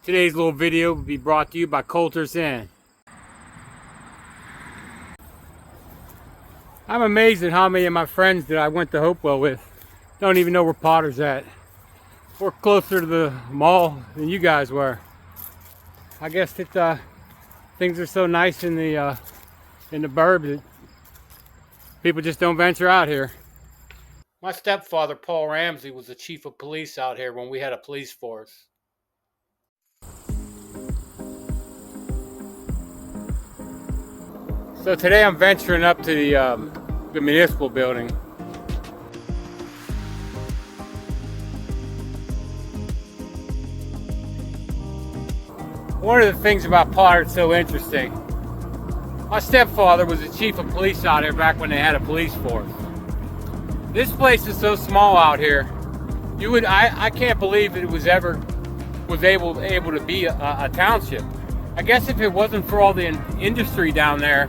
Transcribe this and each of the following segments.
Today's little video will be brought to you by Coulter's Inn. I'm amazed at how many of my friends that I went to Hopewell with don't even know where Potter's at. We're closer to the mall than you guys were. I guess that things are so nice in the burbs that people just don't venture out here. My stepfather, Paul Ramsey, was the chief of police out here when we had a police force. So today I'm venturing up to the municipal building. One of the things about Potter that's so interesting, my stepfather was the chief of police out here back when they had a police force. This place is so small out here, I can't believe it was able to be a township. I guess if it wasn't for all the industry down there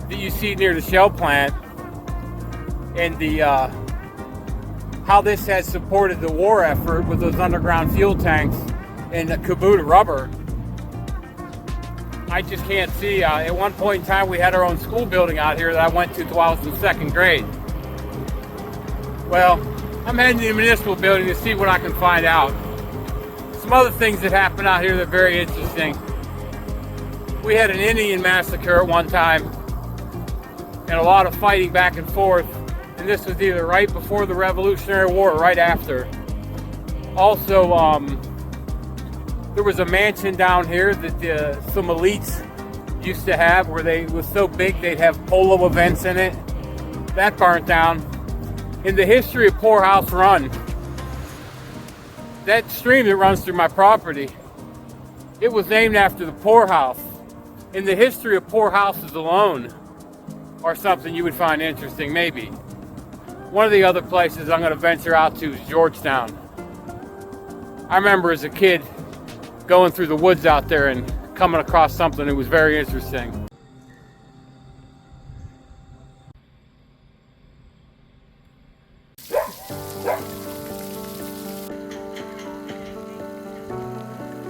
that you see near the Shell plant and how this has supported the war effort with those underground fuel tanks and the Kubota rubber, I just can't see. At one point in time, we had our own school building out here that I went to till I was in second grade. Well, I'm heading to the municipal building to see what I can find out. Some other things that happen out here that are very interesting. We had an Indian massacre at one time, and a lot of fighting back and forth, and this was either right before the Revolutionary War or right after. Also, there was a mansion down here that some elites used to have where it was so big they'd have polo events in it. That burnt down. In the history of Poorhouse Run, that stream that runs through my property, it was named after the poorhouse. In the history of poorhouses alone, or something you would find interesting, maybe. One of the other places I'm going to venture out to is Georgetown. I remember as a kid going through the woods out there and coming across something that was very interesting.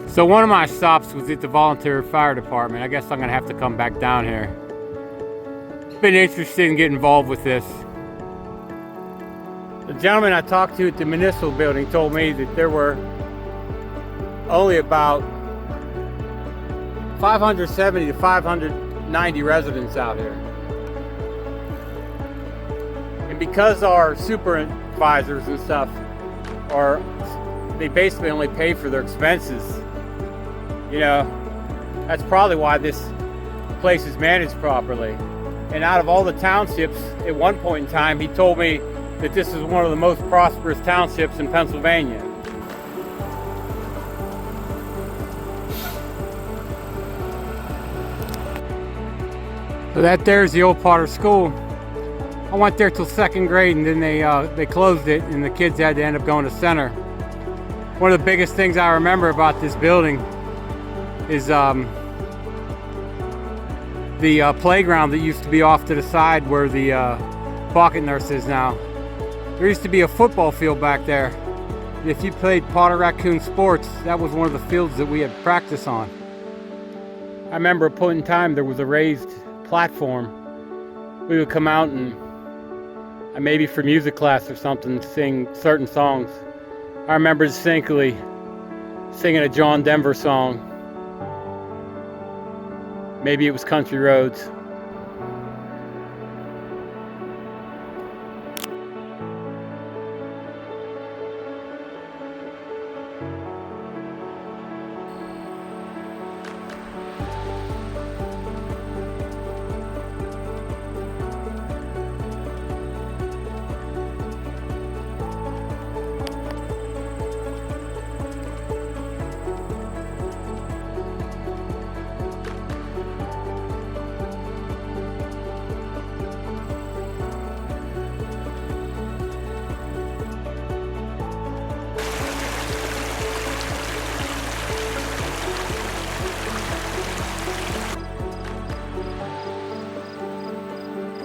So one of my stops was at the volunteer fire department. I guess I'm going to have to come back down here. Been interested in getting involved with this. The gentleman I talked to at the municipal building told me that there were only about 570 to 590 residents out here. And because our supervisors and stuff they basically only pay for their expenses, that's probably why this place is managed properly. And out of all the townships, at one point in time, he told me that this is one of the most prosperous townships in Pennsylvania. So that there's the old Potter School. I went there till second grade, and then they closed it, and the kids had to end up going to Center. One of the biggest things I remember about this building is the playground that used to be off to the side where the pocket nurse is now. There used to be a football field back there. If you played Potter Raccoon sports, that was one of the fields that we had practice on. I remember a point in time there was a raised platform. We would come out and maybe for music class or something, sing certain songs. I remember distinctly singing a John Denver song. Maybe it was Country Roads.